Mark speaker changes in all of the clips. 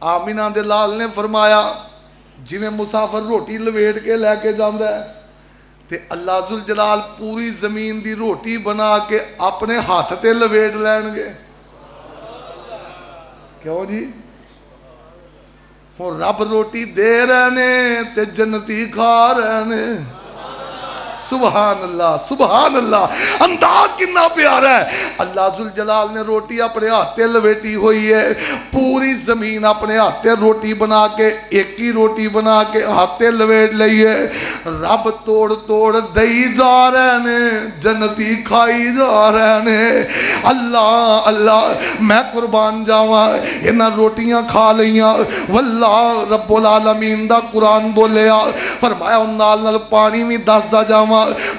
Speaker 1: آمینہ دے لال نے فرمایا جویں مسافر روٹی لویٹ کے لے کے جاندا ہے تے اللہ ذوالجلال پوری زمین دی روٹی بنا کے اپنے ہاتھ تے لویٹ لین گے. کیوں جی؟ ہوں رب روٹی دے رہنے تے جنتی کھا رہنے. سبحان اللہ سبحان اللہ. انداز کتنا پیارا ہے. اللہ ذوالجلال نے روٹی اپنے ہاتھے لویٹی ہوئی ہے. پوری زمین اپنے ہاتھے روٹی بنا کے ایک ہی روٹی بنا کے ہاتھے لویٹ لئی ہے. رب توڑ توڑ دئی جا رہے نے جنتی کھائی جا رہے نے. اللہ اللہ میں قربان جاواں انہاں روٹیاں کھا لیاں واللہ رب العالمین دا قرآن بولیا فرمایا ان نال نال پانی بھی دسدا جاواں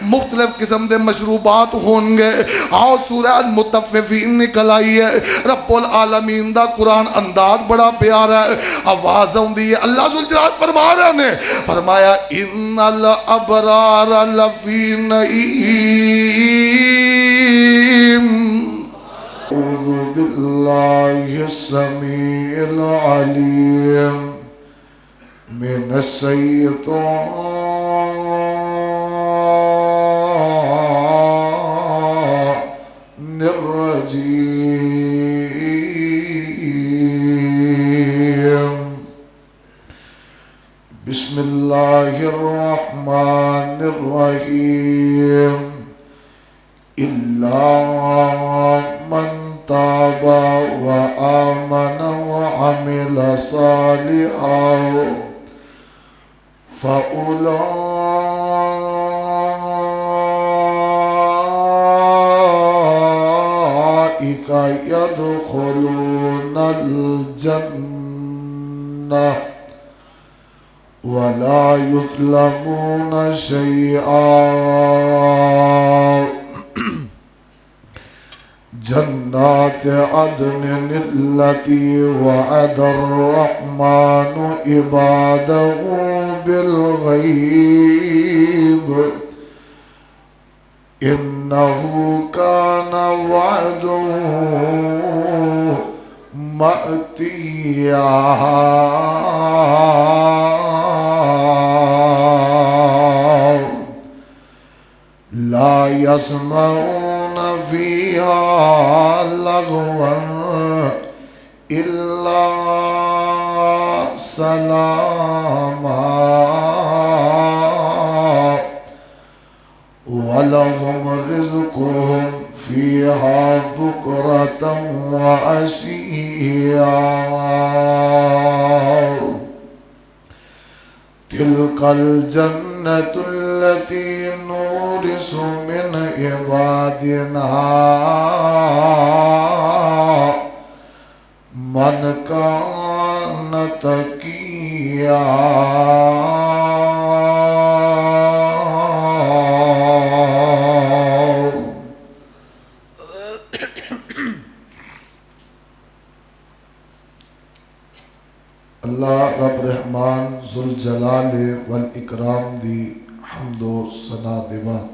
Speaker 1: مختلف قسم دے مشروبات ہون گے. آؤ سورہ المطففین نکل آئی ہے. رب العالمین دا قرآن انداز بڑا پیارا ہے. آواز ہوندی ہے اللہ ذوالجلال فرما رہے نے فرمایا ان الابرار لفی نعیم. اعوذ باللہ السمیع العلیم من الشیطان الرجیم. بسم اللہ الرحمن الرحیم. الا من تاب وآمن وعمل صالحا فأولئك يدخلون الجنة ولا يظلمون شيئا. جنات عدن التي وعد الرحمن عباده بالغيب إنه كان وعده مأتيا. لا يسمعون فيها لغوا إلا سلاما ولهم رزقهم فيها بكرة وعشيا. تلك الجنة التي نورث من عبادنا من كان تقيا. اللہ رب رحمان ذوالجلال والاکرام دی حمد و ثنا دے بعد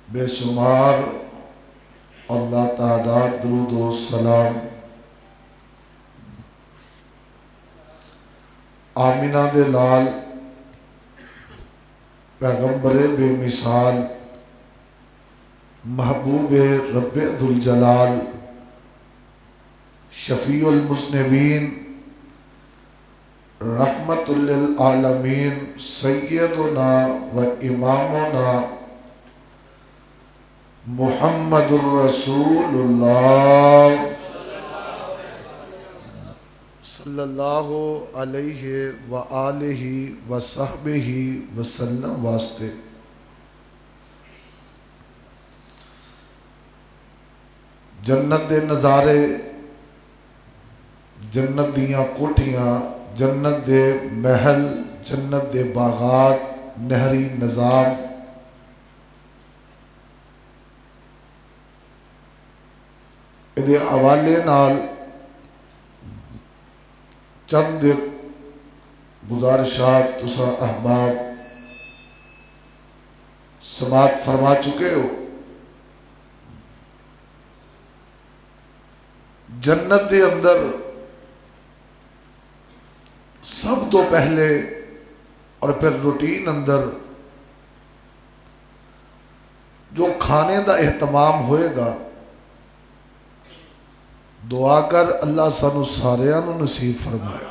Speaker 1: بے شمار اللہ تعداد درود و سلام آمینہ دے لال پیغمبر بے مثال محبوب رب ذوالجلال شفیع المذنبین رحمت للعالمین سیدنا و امامنا محمد الرسول اللہ صلی اللہ علیہ وآلہ وصحبہ وسلم واسطے جنت دے نظارے جنت دیاں کوٹھیاں جنت دے محل جنت دے باغات نہری نظام ادھے حوالے نال چند گزارشات تسا احباب سماعت فرما چکے ہو. جنت دے اندر سب تو پہلے اور پھر روٹین اندر جو کھانے دا اہتمام ہوئے گا، دعا کر اللہ سانو ساریاں نو نصیب فرمائے.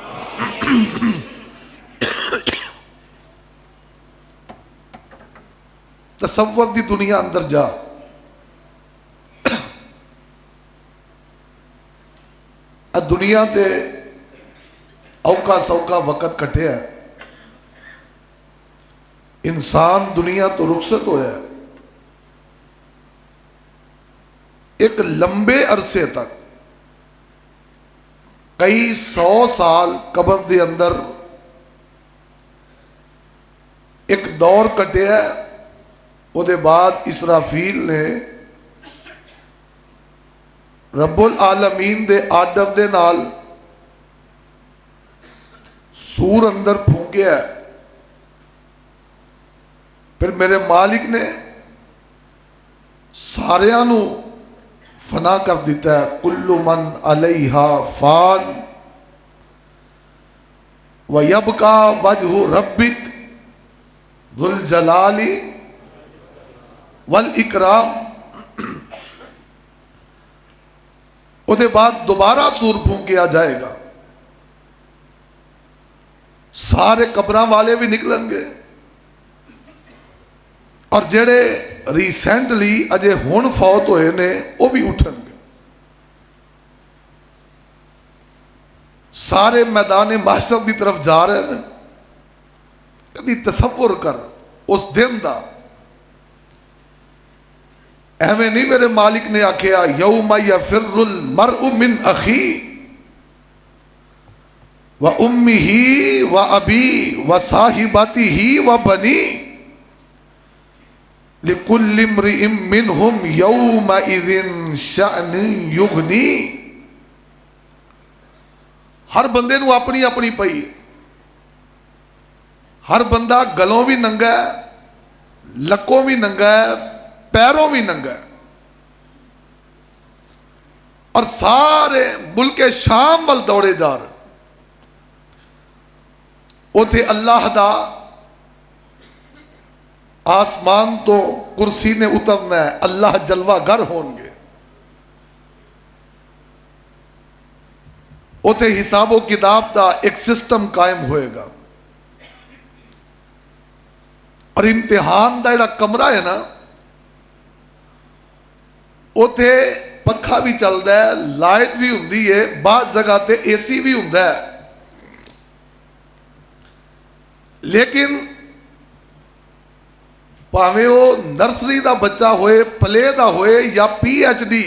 Speaker 1: تصور دی دنیا اندر جا، دنیا تے اوکا سوکا وقت کٹیا ہے، انسان دنیا تو رخصت ہویا ہے. ایک لمبے عرصے تک کئی 100 سال قبر دے اندر ایک دور کٹیا ہے. وہ دے بعد اسرافیل نے رب العالمین دے آرڈر دے نال سور اندر پھونکیا ہے. پھر میرے مالک نے ساریاں نو فنا کر دیتا ہے. کل من علیہا فان وَيَبْقَى وَجْهُ رَبِّكَ ذُو الْجَلَالِ وَالْإِكْرَامِ. اس کے بعد دوبارہ سور پھونکیا جائے گا، سارے قبراں والے بھی نکلن گے، اور جڑے ریسنٹلی اجے ہون فوت ہوئے نے وہ بھی اٹھن گے. سارے میدان محشر دی طرف جا رہے ہیں. کبھی تصور کر اس دن دا. ایویں نہیں میرے مالک نے آکھیا یوم یفر المرء من اخی و امہ و ابی و صاحبتہ و بنی لکل امرئ منہم یومئذ شأن یغنی. ہر بندے نو اپنی اپنی پئی، ہر بندہ گلوں بھی ننگا ہے، لکوں بھی ننگا ہے، پیروں بھی ننگا ہے. اور سارے ملک شام وال دوڑے جا رہے. اوتھے اللہ دا آسمان تو کرسی نے اترنا ہے، اللہ جلوہ گر ہون گے. اوتھے حساب و کتاب دا ایک سسٹم قائم ہوئے گا. اور امتحان دا جڑا کمرہ ہے نا، اوتھے پکھا بھی چلتا ہے، لائٹ بھی ہوندی ہے، بعض جگہ تے اے سی بھی ہوندا ہے. لیکن پاویں وہ نرسری دا بچہ ہوئے، پلے دا ہوئے، یا پی ایچ ڈی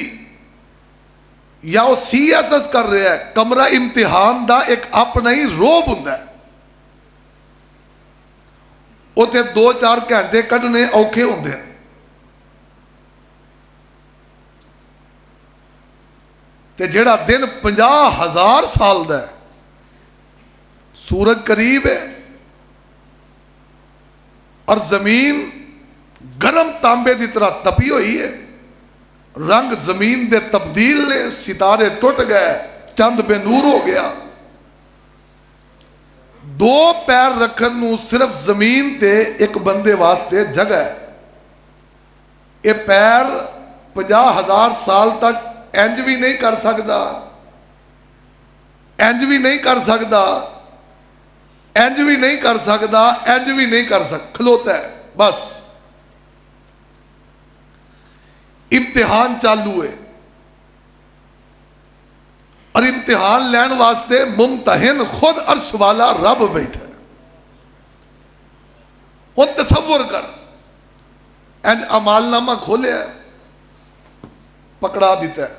Speaker 1: یا وہ سی ایس ایس کر رہا ہے، کمرہ امتحان دا ایک اپنا ہی روب ہوندا ہے. اوتھے 2-4 گھنٹے کڈنے اوکھے ہوندے ہیں. تے جیڑا دن 50,000 سال دا ہے، سورج قریب ہے اور زمین گرم تانبے دی طرح تپی ہوئی ہے. رنگ زمین دے تبدیل نے، ستارے ٹوٹ گئے، چند بے نور ہو گیا. 2 پیر رکھن نو صرف زمین تے ایک بندے واسطے جگہ ہے. یہ پیر 50,000 سال تک انج بھی نہیں کر سکتا، انج بھی نہیں کر سکتا، انج بھی نہیں کر سکتا، انج بھی نہیں کر سکتا، کھلوتا ہے بس. امتحان چالو ہے، اور امتحان لین واسطے ممتحن خود عرش والا رب بیٹھا ہے. وہ تصور کر، انج اعمال نامہ کھولے ہے، پکڑا دیتا ہے.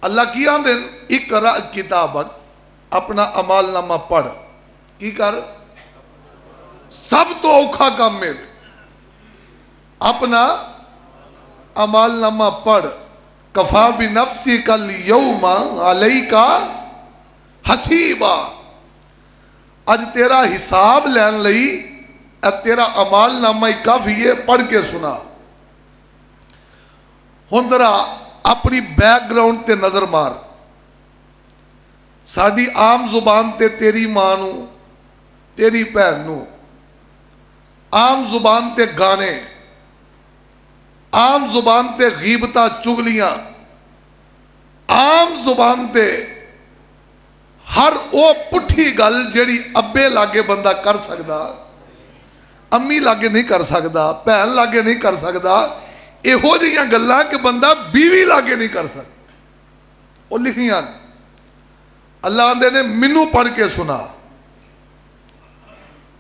Speaker 1: اللہ کی آندے اقرا کتابک، اپنا اعمال نامہ پڑھ. کی کر؟ سب تو اوکھا کام میں اپنا اعمال نامہ پڑھ. کفا بنفسک الیوم علیک حسیبا. اج تیرا حساب لین لئی اے تیرا امال نامہ ہی کافی ہے، پڑھ کے سنا۔ ہن ذرا اپنی بیک گراؤنڈ تے نظر مار، ساڈی عام زبان تے تیری ماں نو، تیری بہن نو، عام زبان تے گانے، عام زبان تے غیبتاں چگلیاں، عام زبان تے ہر او پٹھی گل جیڑی ابے لاگے بندہ کر سکدا، امی لاگے نہیں کر سکدا، بہن لاگے نہیں کر سکدا، یہو جہاں گلاں کہ بندہ بیوی لاگے نہیں کر سکتا، وہ لکھیاں اللہ آندے نے منو پڑھ کے سنا۔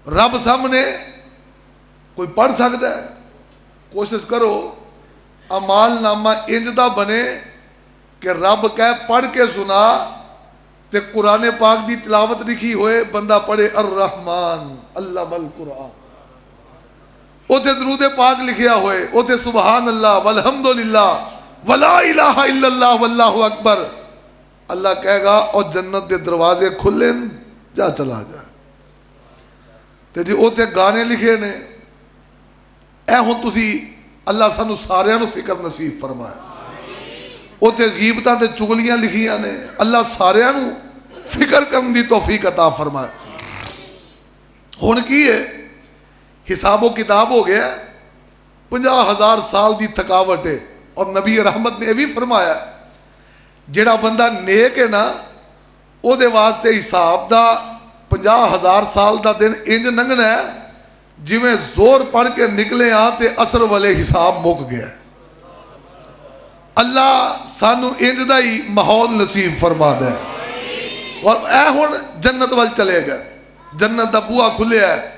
Speaker 1: رب سامنے کوئی پڑھ سکتا ہے؟ کوشش کرو اعمال نامہ انجدہ بنے کہ رب کہے پڑھ کے سنا، تے قرآن پاک دی تلاوت لکھی ہوئے بندہ پڑھے الرحمن علم القرآن، اوتے درود پاک لکھیا ہوئے، اوتے سبحان اللہ والحمدللہ ولا الہ الا اللہ واللہ اکبر، اللہ کہے گا اور جنت دے دروازے کھلے جا چلا جا۔ تے جی اوتے گانے لکھے نے، اے ہوں تسی اللہ سانو سارے نو فکر نصیب فرمائے، اوتے غیبتاں تے چگلیاں لکھیاں نے، اللہ سارے نو فکر کرن دی توفیق عطا فرمائے۔ ہن کی ہے حساب و کتاب ہو گیا، 50,000 سال دی تھکاوٹ ہے، اور نبی رحمت نے یہ بھی فرمایا جیڑا بندہ نیک ہے نا او دے واسطے حساب دا 50,000 سال دا دن انج لنگنا ہے جویں زور پڑھ کے نکلے آ تے اثر والے حساب مک گیا۔ اللہ سانو انج دا ہی ماحول نصیب فرما دے، اور اے ہن جنت وال چلے گئے، جنت دا بوہا کھلیا ہے،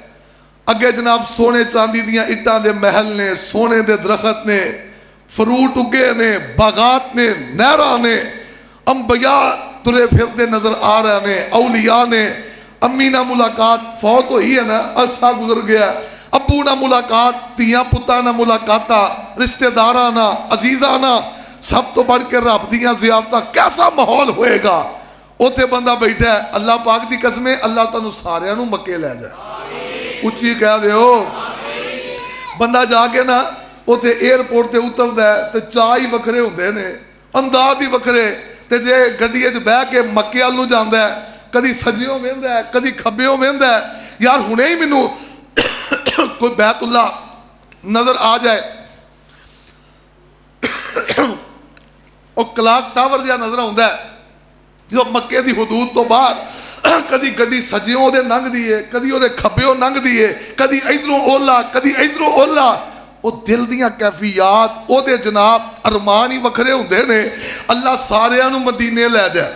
Speaker 1: اگے جناب سونے چاندی دیاں اٹاں دے محل نے، سونے دے درخت نے، فروٹ اگے نے، باغات نے، نہراں نے، انبیاء ترے پھرتے نظر آ رہے نے، اولیاء نے، امی نہ ملاقات فوت ہوئی ہے نا، عرصہ گزر گیا، ابو نہ ملاقات، تیاں پتاں نہ ملاقاتاں، رشتہ داراں نہ، عزیزاں نہ، سب تو بڑھ کے رب دیاں زیارتاں، کیسا ماحول ہوئے گا؟ اوتے بندہ بیٹھا ہے، اللہ پاک دی قسمیں اللہ تانوں سارے نو مکے لے جائے، اچھی کہہ دے ہو۔ بندہ جا کے نا اوتے ایئرپورٹ تے اتردا ہے تے چاہ ہی وکھرے ہوندے نے، انداز ہی وکھرے، تے جے گڈی وچ بیٹھ کے مکے ول نوں جاندا ہے، کدی سجیوں ویندا ہے، کدی کھبیوں ویندا ہے، یار ہنے ہی مینوں کوئی بیت اللہ نظر آ جائے، او کلاک ٹاور جہا نظر آوندا ہے جو مکے دی حدود تو باہر، کدی گڈی سجیوں دے لنگ دیے، کدی او دے کھبیوں لنگ دیے، کدی ادھروں اولا کدی ادھروں اولا، او دل دیاں کیفیات او دے جناب ارمان ہی وکھرے ہوندے نے۔ اللہ ساریاں نو مدینے لے جائے،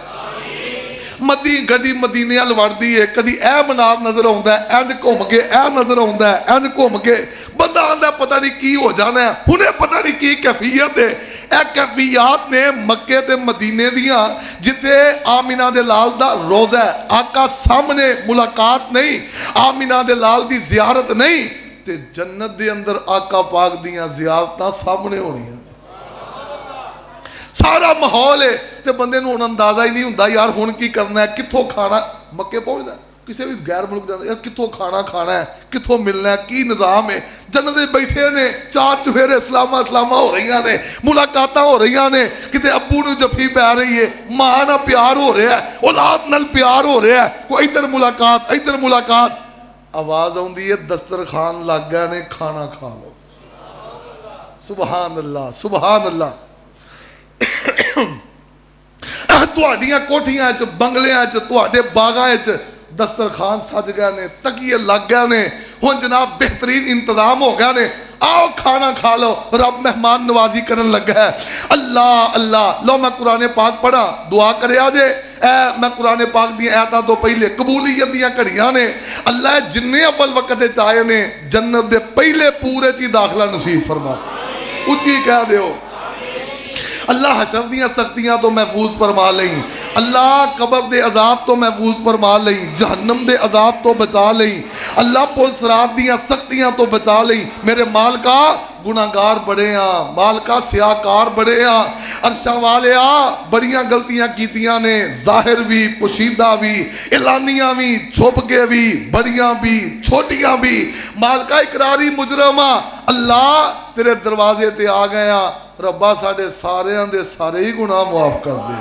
Speaker 1: گڈی مدینے ال وڑدی ہے، کدی اے منار نظر آوندا ہے، انج گھم کے اے نظر آوندا ہے، انج گھم کے بندہ آندا ہے پتہ نہیں کی ہو جانا ہے، ہنے پتہ نہیں کی کیفیت ہے۔ اے کیفیات نے مکے تے مدینے دیاں، جتے آمینہ دے لال دا روزہ ہے، آقا سامنے ملاقات نہیں، آمینہ دے لال دی زیارت نہیں، تے جنت دے اندر آقا پاک دیاں زیارتاں سامنے ہونی ہیں، سارا ماحول ہے، تے بندے نو ہن اندازہ ہی نہیں ہوندا یار ہن کی کرنا ہے، کتھوں کھانا، مکے پہنچدا کسی بھی غیر ملک جانا یار کتھوں کھانا ہے، کتھوں ملنا ہے، کی نظام ہے، جنت دے بیٹھے نے، چار چفیرے اسلامہ ہو رہی نے، ملاقاتاں ہو رہی نے، کتے ابو نو جفی پی رہی ہے، ماں نال پیار ہو رہا ہے، اولاد نال پیار ہو رہا ہے، کوئی ادھر ملاقات، آواز آندی ہے دسترخوان لگ گئے نے، کھانا کھا لو۔ سبحان اللہ سبحان اللہ۔ تہاڈیاں کوٹھیاں وچ، بنگلیاں وچ، تہاڈے باغاں وچ دسترخوان سج گئے نے، تکیے لگ گئے نے، ہن جناب بہترین انتظام ہو گیا نے، آؤ کھانا کھا لو، رب مہمان نوازی کرن لگا ہے۔ اللہ اللہ، لو میں قرآن پاک پڑھا، دعا کرے آجے، اے میں قرآن پاک دی آیاتاں تو پہلے قبولیت دیاں گھڑیاں نے، اللہ جننے اول وقت چاہے نے جنت دے پہلے پورے چی داخلہ نصیب فرما، اچھی کہہ دیو۔ اللہ حشر دیاں سختیاں تو محفوظ فرما لیں، اللہ قبر دے عذاب تو محفوظ فرما لیں، جہنم دے عذاب تو بچا لیں، اللہ پل صراط دیاں سختیاں تو بچا لیں۔ میرے مالکا گناہگار بڑے ہاں، مالکا سیاکار بڑے ہاں، عرشاں والیا بڑیاں غلطیاں کیتیاں نے، ظاہر بھی، پوشیدہ بھی، اعلانیاں بھی، چھپ کے بھی، بڑیاں بھی، چھوٹیاں بھی۔ مالکہ اقراری مجرمہ اللہ تیرے دروازے تے آ گیا، ربا ساڑے ساریاں دے سارے ہی گناہ معاف کر دے۔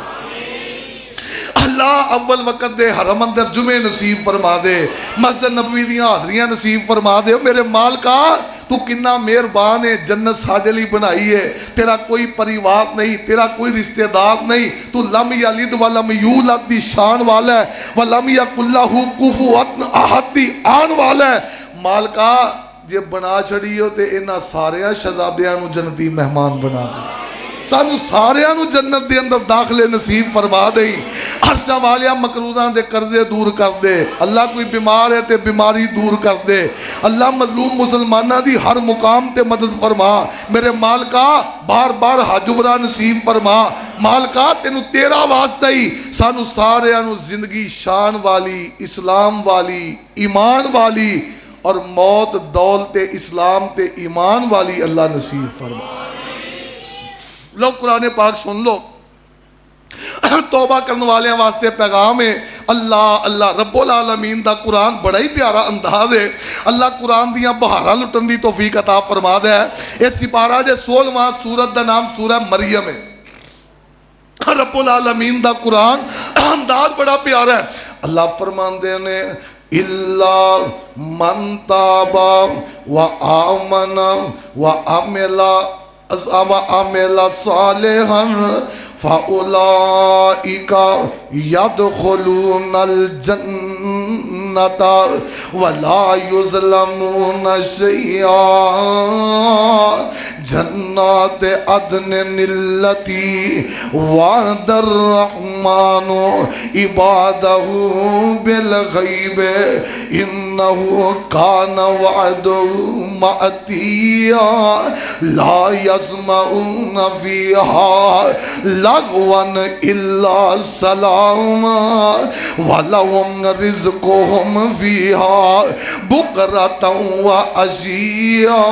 Speaker 1: اللہ اول وقت دے حرم اندر جمعے نصیب فرما دے، مسجد نبوی دیاں حاضریاں نصیب فرما دے۔ میرے مالکا تو کنا مہربان ہے، جنت ساڑے لی بنائی ہے، تیرا کوئی پریوار نہیں، تیرا کوئی رشتہ دار نہیں، تو لم یلد ولم یولد دی شان والا ہے، ولم یکن لہ کفوا احد دی آن والا ہے۔ مالکا جے بنا چھڑی ہو تے انہاں ساریاں شہزادیاں نو جنتی مہمان بنا دے، سانو ساریاں نو جنت دے اندر داخلے نصیب فرما دئی۔ عرشاں والیا مقروضاں دے قرضے دور کر دے، اللہ کوئی بیمار ہے تے بیماری دور کر دے، اللہ مظلوم مسلمانہ دی ہر مقام تے مدد فرما۔ میرے مالکا بار بار حج عمرہ نصیب فرما۔ مالکا تینو تیرا واسطہ ہی سانو ساریاں نو زندگی شان والی، اسلام والی، ایمان والی اور موت دولت اسلام تے ایمان والی اللہ نصیب فرما۔ لوگ قرآن پاک سن لو، توبہ کرنے والے واسطے پیغام ہے۔ اللہ اللہ رب العالمین دا قرآن بڑا ہی پیارا انداز ہے۔ اللہ قرآن دیاں بہارا لٹن دی توفیق عطا فرما دے۔ اس سپارہ جے 16واں سورت دا نام سورہ مریم ہے۔ رب العالمین دا قرآن انداز بڑا پیارا ہے۔ اللہ فرماندے نے اللہ من تابا و آمن و عمل صالحا فَأُولَئِكَ يَدْخُلُونَ الْجَنَّةَ وَلَا يُظْلَمُونَ شَيْئًا جنات عدن التي وعد الرحمن عباده بالغیب انه كان وعده مأتیا لا يسمعون فيها لغوا الا سلاما ولهم رزقهم فيها بكرة وعشيا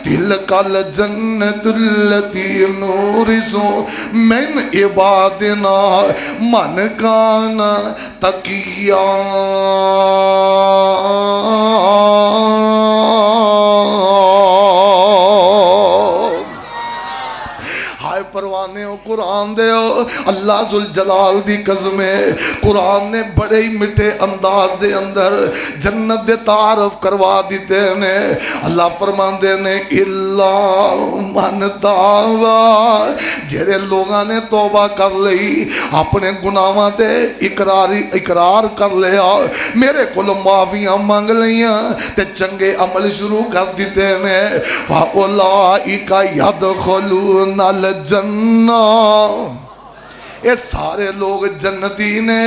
Speaker 1: تلك الجنة التي نورث من عبادنا من كان تقيا۔ پروانے ہو قرآن دے ہو اللہ ذوالجلال دی قسم ہے۔ قرآن نے بڑے ہی مٹھے انداز دے اندر جنت دے تعارف کروا دیتے نے۔ اللہ فرمان دے نے اللہ من تابا، جڑے لوگاں نے توبہ کر لئی، اپنے گناہاں تے اقرار کر لیا، میرے کول معافیاں مانگ لیاں تے چنگے عمل شروع کر دیتے نے، فَأُولَئِكَ يَدْخُلُونَ الْجَنَّةَ، یہ سارے لوگ جنتی نے،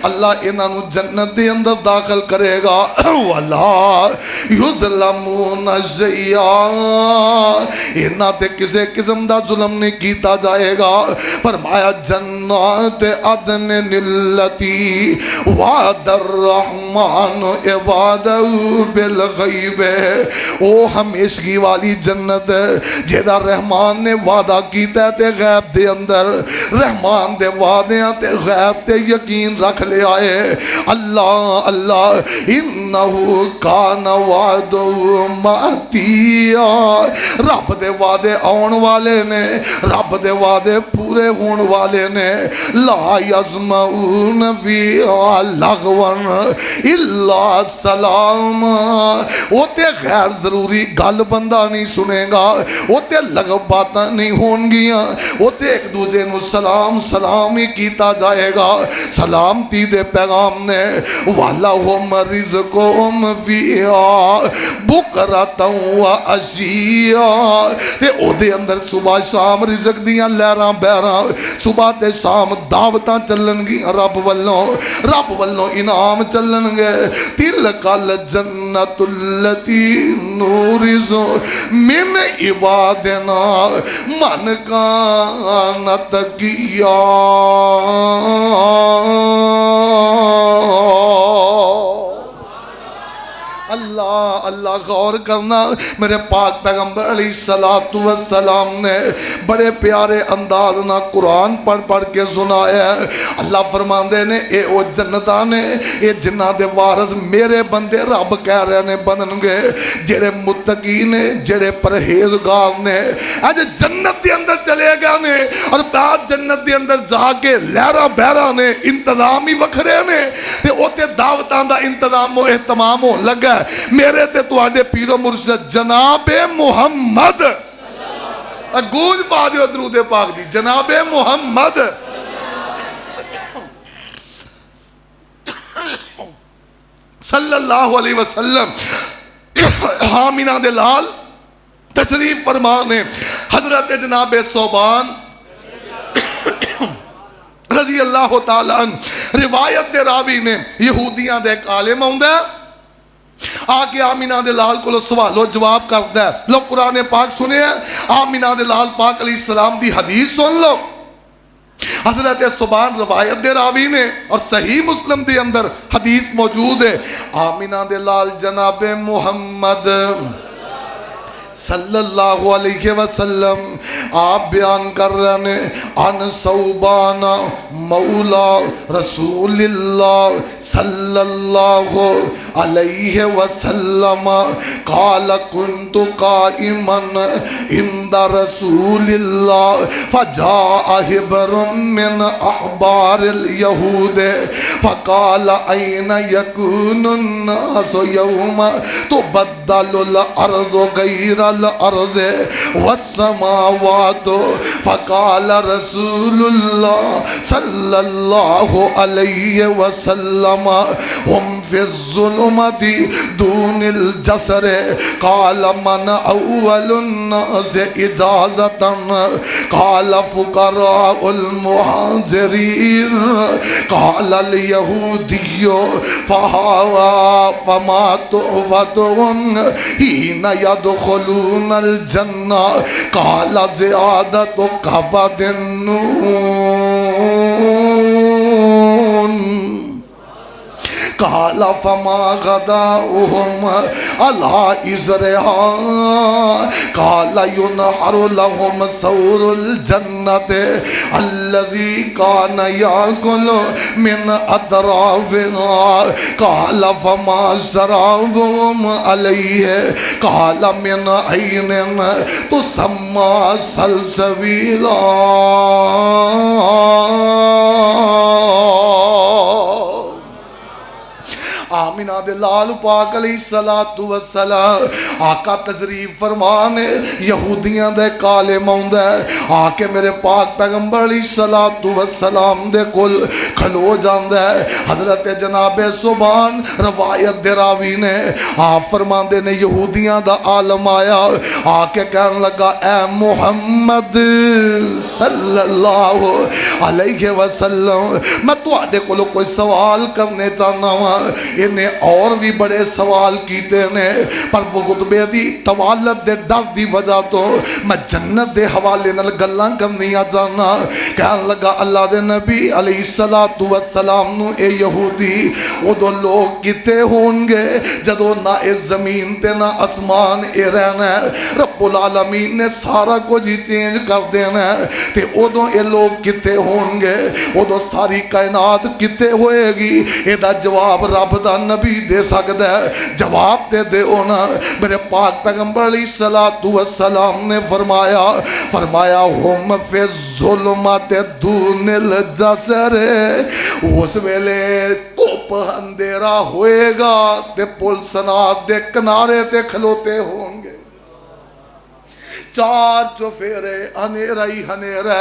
Speaker 1: اللہ انہاں نو جنت دے اندر داخل کرے گا۔ وَلَا يُظْلَمُونَ شَيْئًا، انہاں تے کسے قسم دا ظلم نہیں کیتا جائے گا۔ فرمایا جنات عدن التی وعد الرحمن عبادہ بالغیب، او ہمیشگی والی جنت جیدہ رحمان نے وعدہ کیتا ہے تے غیب دے اندر، رحمان دے وعدیاں تے غیب تے یقین رکھ لے آئے۔ اللہ اللہ انہو کان وعدو ماتیا، رب دے وعدے آن والے نے، رب دے وعدے پورے ہون والے نے۔ لا یسمعون فیہا لغوا الا سلام، وہ تے غیر ضروری گل بندہ نہیں سنے گا، وہ تے لغو باتاں نہیں ہون گیاں، وہ تے ایک دوجے نو سلام سلام ہی کیتا جائے گا۔ سلامتی دے پیغام نے وَلَهُمْ رِزْقُهُمْ فِيهَا بُكْرَةً وَعَشِيًّا، تے او دے اندر صبح شام رزق دیاں لہراں بہراں، صبح تے شام دعوتاں چلن گیاں، رب والوں انعام چلن گے۔ تِلْكَ الْجَنَّةُ الَّتِي نُورِثُ مِنْ عِبَادِنَا مَنْ كَانَ تَقِيًّا۔ اللہ اللہ غور کرنا میرے پاک پیغمبر علیہ السلام نے بڑے پیارے انداز نہ قرآن پڑھ پڑھ کے سنایا ہے۔ اللہ فرماندے نے اے او جنتاں نے اے جنہ دے وارث میرے بندے رب کہہ رہے نے بنن گے جڑے متقی نے جڑے پرہیزگار نے اج جنت دے اندر چلے گا نے اور بعد جنت دے اندر جا کے لہراں بہراں نے انتظام ہی وکھرے نے تے اوتے دعوتاں دا انتظام و اہتمام ہون لگا ہے۔ میرے تے تواڈے پیر و مرشد جناب محمد گونج پا دیو درود پاک دی جناب محمد صلی اللہ علیہ وسلم حامینہ دے لال تشریف فرمانے حضرت جناب ثوبان رضی اللہ تعالیٰ عنہ روایت دے راوی نے یہودیاں دے ایک عالم ہوندہ ہے آگے آمینہ دے لال کو سوال و جواب کرتا ہے لوگ قرآن پاک سنے ہیں آمینہ دے لال پاک علیہ السلام دی حدیث سن لو حضرت ثوبان روایت دے راوی نے اور صحیح مسلم دے اندر حدیث موجود ہے آمینہ دے لال جناب محمد صلی اللہ علیہ وسلم آپ بیان کر رہے ہیں ان ثوبان مولا رسول اللہ صلی اللہ علیہ وسلم قال كنت قائما عند رسول اللہ فجاء حبر من احبار اليہود فقال این یکون الناس یوم تبدل الارض غیر الارض والسماوات فقال رسول اللہ صلی اللہ علیہ وسلم ہم فی الظلمت دون الجسر قال من اول الناس اجازتا قال فقراء المہاجرین قال الیہودی فما تحفتهم حین يدخلون الجنہ قال زیادت قبض النون قال فما غداؤهم على إزرها قال ينحر لهم ثور الجنة الذي كان يأكل من أطرافها قال فما شرابهم عليه قال من عين تسمى سلسبيلا آمینہ دے لال پاک علیہ السلام آقا تشریف فرمانے یہودیاں دے کالے موندہ ہے آکے میرے پاک پیغمبر علیہ السلام دے کل کھلو جاندہ ہے حضرت جناب ثوبان روایت دے راوی نے آپ فرماندے نے یہودیاں دا عالم آیا آکے کہنے لگا اے محمد صلی اللہ علیہ وسلم میں تو آڈے کو کوئی سوال کرنے چاہنا ہوں انہیں اور بھی بڑے سوال کیتے نے پر وہ خطبے دی توالت دے ڈر دی وجہ تو میں جنت دے حوالے نال گلاں کرنی جانا کہنے لگا اللہ دے نبی علیہ السلام نو اے یہودی وہ دو لوگ کتے ہون گے جدو نہ اس زمین تے نہ اسمان اے رہنا ہے رب العالمین نے سارا کو جی چینج کر دینا ہے تے او دو اے لوگ کتے ہون گے وہ دو ساری کائنات کتے ہوئے گی اے دا جواب رب دا نبی دے سکتا ہے جواب دے دے اونا میرے پاک پیغمبر علیہ السلام نے فرمایا ہم فی ظلمت دون الجسر اس ویلے کوپ اندھیرا ہوئے گا تے پل سنات دے کنارے تے کھلوتے ہوں گے چار چوفیرے ہنیرہ ہی ہنیرہ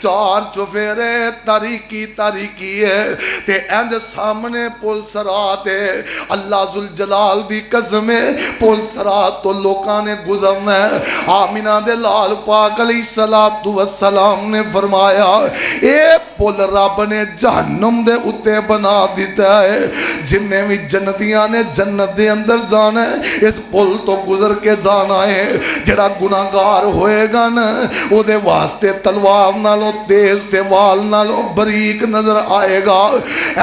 Speaker 1: چار چوفیرے تاریکی تاریکی ہے تے اند سامنے پل سرات ہے اللہ ذوالجلال دی قسم ہے پل سرات تو لوکاں نے گزرنا ہے آمینہ دے لال پاک علیہ السلام نے فرمایا اے پل رب نے جہنم دے اتے بنا دیتا ہے جنہیں بھی جنتیاں نے جنت دے اندر جانا ہے اس پل تو گزر کے جانا ہے جڑا گناہگار تیار ہوئے گا نا او دے واسطے تلوار نالوں تیز تے وال نالوں بریک نظر آئے گا.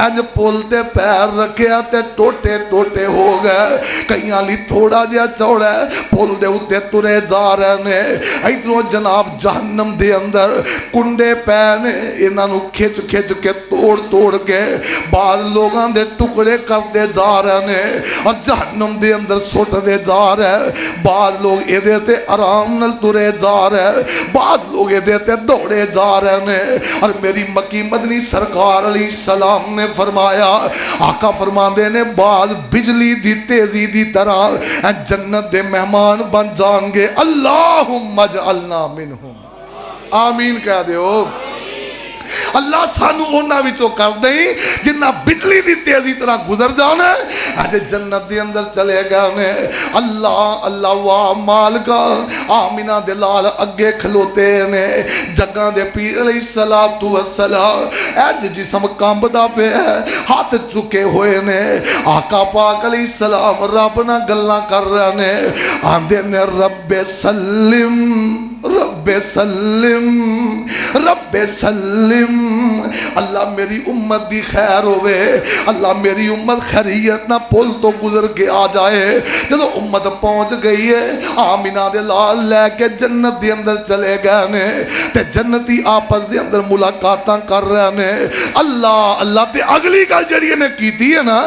Speaker 1: انج پل تے پیر رکھیا تے ٹوٹے ٹوٹے ہو گئے, کئیاں لی تھوڑا جہا چوڑا ہے, پل دے اتے ترے جا رہے نے. ادھروں جناب جہنم دے اندر کنڈے پے نے, انہاں نو کھچ کھچ کے توڑ توڑ کے بعض لوگاں دے ٹکڑے کرتے جا رہے نے اور جہنم دے اندر سٹ دے جا رہے. بعض لوگ ادھے تے آرام نال ترے جا رہے, بعض لوگ ادھے تے دوڑے جا رہے نے. اور میری مکی مدنی سرکار علیہ السلام نے فرمایا, آقا فرماندے نے بعض بجلی دی تیزی دی طرح جنت دے مہمان بن جان گے. اللہم اجعلنا منہم, آمین کہہ دیو. اللہ سانو اونا وچوں کر دیں جنہ بجلی دی تیزی طرح گزر جانا ہے آج جنت دی اندر چلے گئے نے. اللہ اللہ واہ مالکا آمینہ دے لال اگے کھلوتے نے, جگہ دے پیر علیہ السلام اج جسم کامبدا پہ ہے, ہاتھ چکے ہوئے نے. آقا پاک علیہ السلام رب نہ گلاں کر رہے نے, آندے نے رب سلم رب سلم رب سلم, اللہ میری امت دی خیر ہوئے, اللہ میری امت خیریت نہ پل تو گزر کے آ جائے. جب امت پہنچ گئی ہے آمینہ دے لال لے کے جنت دے اندر چلے گئے نے, تے جنتی آپس دے اندر ملاقاتاں کر رہے نے. اللہ اللہ تے اگلی گل جڑی نے کی دی ہے نا,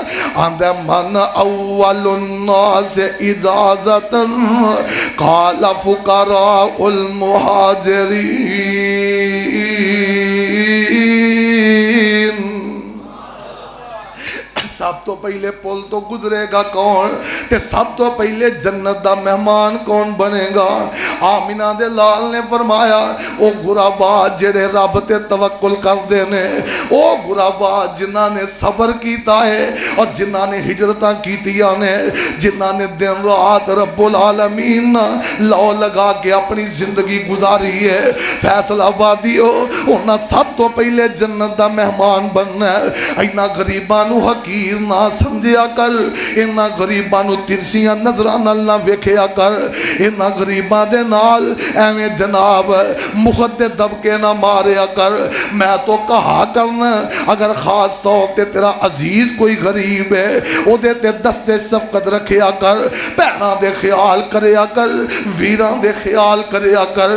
Speaker 1: آندہ من اول الناس اجازتا قال فقراء المہاجرین. سب تو پہلے پل تو گزرے گا کون, تے سب تو پہلے جنت دا مہمان کون بنے گا. آمینہ دے لال نے فرمایا او غربا جڑے رب تے توکل کر دے نے, او غربا جنہاں نے صبر کیتا ہے اور جنہاں نے ہجرتاں کیتیاں نے, جنہاں نے دن رات رب العالمین لو لگا کے اپنی زندگی گزاری ہے. فیصل آبادیو انہاں سب تو پہلے جنت دا مہمان بننا ہے. اینا غریباں نو حقیر نہ سمجھیا کر, انہاں غریباں نو ترسیاں نظراں نال نہ ویکھیا کر, انہاں غریباں دے نال ایویں جناب مخت دے دبکے نہ ماریا کر. میں تو کہا کرنا اگر خاص طور تے تیرا عزیز کوئی غریب ہے او دے تے دستے شفقت رکھیا کر, بہناں دے خیال کریا کر, ویراں دے خیال کریا کر,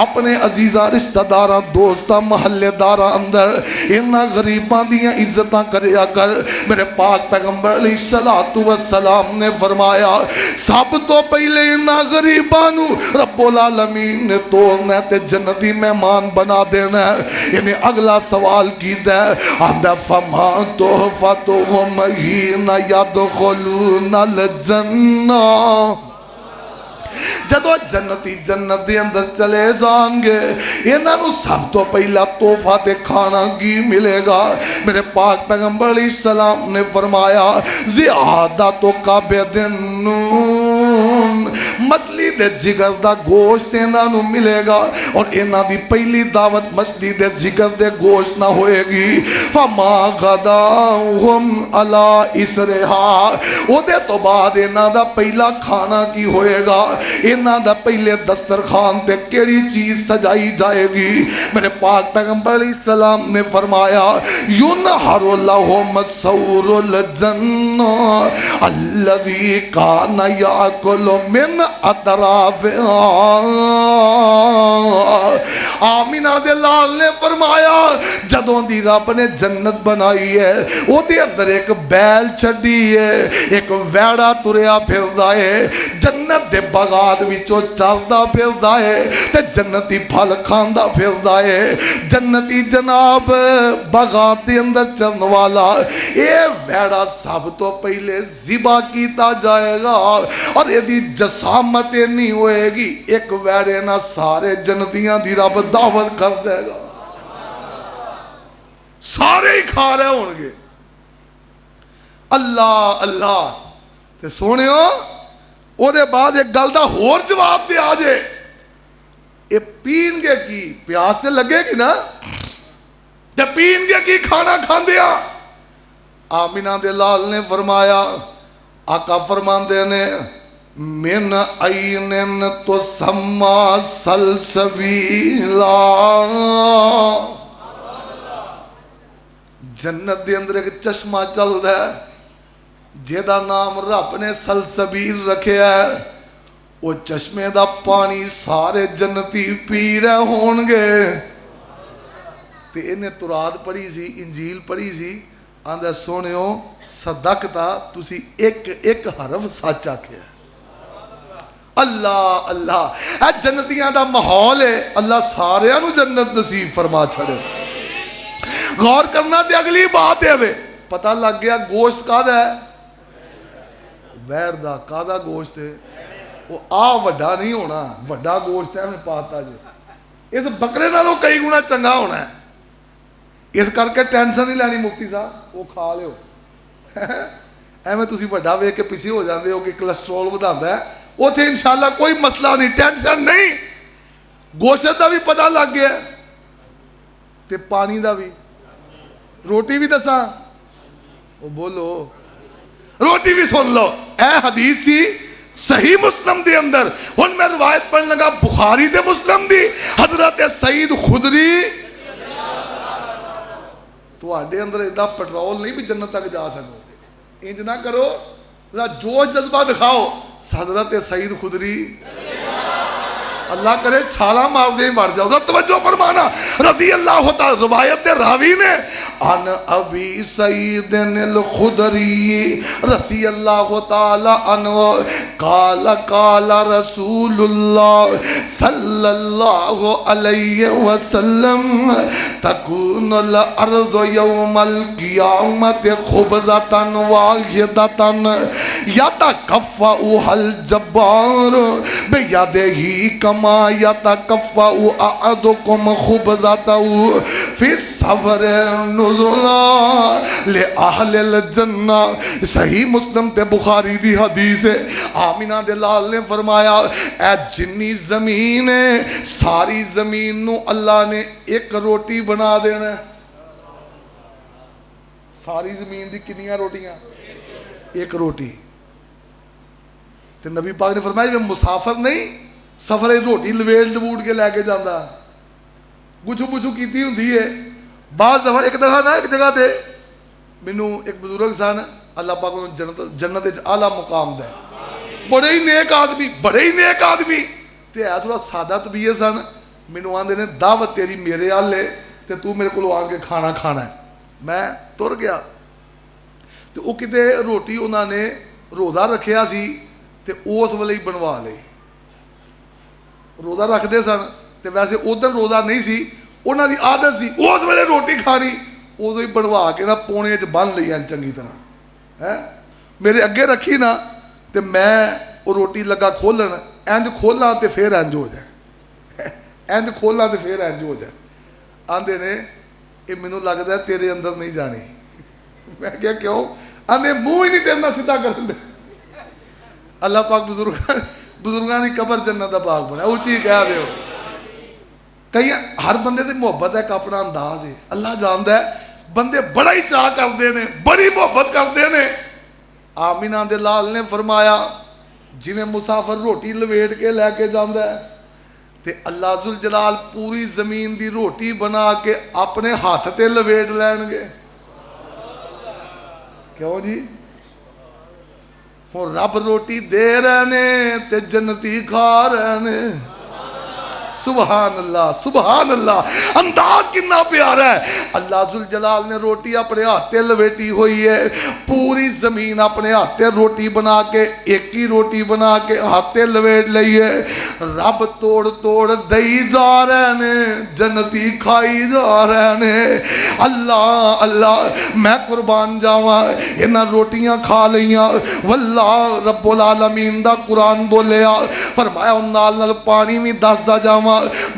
Speaker 1: اپنے عزیزاں رشتہ داراں دوستاں محلے داراں اندر انہاں غریباں دیاں عزتاں کریا کر. میرے پاک پیغمبر علیہ السلام نے فرمایا سب تو پہلے انہاں غریبانو رب العالمین نے توڑنا تے جنتی مہمان بنا دینا ہے. انہیں اگلا سوال کیتا ہے, آندہ فما تحفتہم حین یدخلون الجنہ. جدو جنتی جنت دے اندر چلے جان گے انہاں نو سب تو پہلا تحفہ تے کھانا کی ملے گا. میرے پاک پیغمبر علیہ السلام نے فرمایا زیادہ کبدن مچھلی دے جگر دا گوشت انہاں نو ملے گا, اور انہاں دی پہلی دعوت مچھلی دے جگر دے گوشت نہ ہوئے گی. فما غداہم علی اسرہا, او دے تو بعد انہاں دا پہلا کھانا کی ہوئے گا, انہاں دا پہلے دسترخوان تے کیڑی چیز سجائی جائے گی. میرے پاک پیغمبر علیہ السلام نے فرمایا ینہر لہم سور الجنہ الذی کان یاکل من اطراف. آمینہ دے لال نے فرمایا جدوں دی رب نے جنت بنائی ہے او دے اندر ایک بیل چھڈی ہے, ایک ویڑا تریا پھردا ہے, جنت دے باغات وچوں چلدا پھردا ہے تے جنتی پھل کھاندا پھردا ہے. جنتی جناب باغات دے اندر چلن والا اے ویڑا سب تو پہلے ذبح کیتا جائے گا, اور یہ دی جسامت نہیں ہوئے گی, ایک ویڑے نہ سارے جنتیاں دی رب دعوت کر دے گا, سارے ہی کھا رہے ہوں گے. اللہ اللہ تے سونیو او دے بعد ایک گل دا ہور جواب دے آجے, اے پین گے کی پیاس تے لگے گی نا, تے پین گے کی کھانا کھان دیا. آمینہ دے لال نے فرمایا آقا فرمان دے نے من عین تسمی سلسبیلا، جنت دے اندر ایک چشمہ چلدا ہے جہدا نام رب نے سلسبیل رکھیا ہے. وہ چشمے دا پانی سارے جنتی پی رہے ہون گے. تے انہیں تورات پڑھی سی، انجیل پڑھی سی، آندہ سونیو صدقتا تسی ایک حرف سچ آکھیا. اللہ اللہ اے جنتیاں دا ماحول ہے. اللہ سارے انو جنت نصیب فرما چھڑے. غور کرنا تے اگلی بات ہے وے پتہ لگ گیا گوشت کادا ہے؟ بیڑ دا. کادا گوشت ہے؟ وہ وڈا نہیں ہونا، وڈا گوشت ہے میں پاتا جی. اس بکرے نالوں کئی گنا چنگا ہونا ہے. اس کر کے ٹینشن نہیں لینی مفتی صاحب، وہ کھا لیو. ایویں تسی وڈا ویکھ کے پیچھے ہو جاندے ہو کہ کولسٹرول وداندا ہے. اوتھے انشاءاللہ کوئی مسئلہ نہیں، ٹینشن نہیں. گوشت دا بھی پتہ لگ گیا تے پانی دا بھی. روٹی بھی دساں؟ وہ بولو روٹی بھی سن لو. اے حدیث سی صحیح مسلم دے اندر. ہن میں روایت پڑھن لگا بخاری تے مسلم دی. حضرت سعید خدری تو آڈے اندر ادھا پٹرول نہیں بھی جنت تک جا سکو. انج نہ کرو، ذرا جوش جذبہ دکھاؤ. حضرت سعید خدری اللہ کرے چھالا مار دے مر جاؤ. ذرا توجہ فرمانا. رضی اللہ تعالی روایت راوی نے ان ابی سعید الخدری رضی اللہ تعالی عنہ قال قال رسول اللہ صلی اللہ علیہ وسلم تکون الارض یوم القیامت خبزتا واحدتا یتکفؤها الجبار بیدہی کما یتکفؤ احدکم خبزتا فی السفر نزلا لأہل الجنہ. صحیح مسلم تے بخاری دی حدیث ہے. آمینہ دے لال نے فرمایا اے جنی زمین ہے ساری زمین نو اللہ نے ایک روٹی بنا دینا ہے. ساری زمین دی کنیاں روٹیاں؟ ایک روٹی. تے نبی پاک نے فرمایا میں مسافر نہیں سفر روٹی لویٹ لبوٹ کے لے کے جاندہ گچھو بچھو کیتی ہوں دی ہے. بعض دفعہ ایک دفعہ نا ایک جگہ دے مینوں ایک بزرگ سن اللہ پاک نے جنت اعلیٰ مقام دے. بڑے ہی نیک آدمی تے ہے تھوڑا سادہ طبیعت سن. مینوں آندے نے دعوت تیری میرے حال ہے تے تو میرے کو آن کے کھانا ہے. میں تر گیا تے وہ کتے روٹی انہوں نے روزہ رکھیا سی تے اس ویلے ہی بنوا لے. روزہ رکھ دے سن تے ویسے ادھر روزہ نہیں سی، انہوں دی عادت سی اس ویلے روٹی کھانی ادو ہی بنوا کے نا پونے بن لی چنگی طرح. میرے اگے رکھی نا تے میں وہ روٹی لگا کھولن انج کھولاں تے پھر انج ہو جائے، انج کھولاں تے پھر انج ہو جائے. آندے نے یہ مینوں لگتا ہے تیرے اندر نہیں جانی. میں کہا کیوں؟ آندے منہ ہی نہیں تیرے نال سیدھا کرن دے. اللہ پاک بزرگاں دی قبر جنت دا باغ بنا اونچی کہہ دیو. کئی ہر بندے دی محبت ہے ایک اپنا انداز ہے. اللہ جاندا ہے بندے بڑا ہی چاہ کرتے ہیں، بڑی محبت کرتے ہیں. آمینہ دے لال نے فرمایا جویں مسافر روٹی لویٹ کے لے کے جاندا ہے تے اللہ ذوالجلال پوری زمین دی روٹی بنا کے اپنے ہاتھ تے لویٹ لین گے. کیوں جی؟ ہوں رب روٹی دے رہے تے جنتی کھا رہے. سبحان اللہ سبحان اللہ. انداز کتنا پیارا ہے. اللہ ذوالجلال نے روٹی اپنے ہاتھے لویٹی ہوئی ہے. پوری زمین اپنے ہاتھے روٹی بنا کے ایک ہی روٹی بنا کے ہاتھے لویٹ لئی ہے. رب توڑ توڑ دئی جا رہے ہیں، جنتی کھائی جا رہے ہیں. اللہ اللہ میں قربان جاواں انہاں روٹیاں کھا لیاں. واللہ رب العالمین دا قرآن بولیا فرمایا ان نال پانی بھی دسدا جاواں،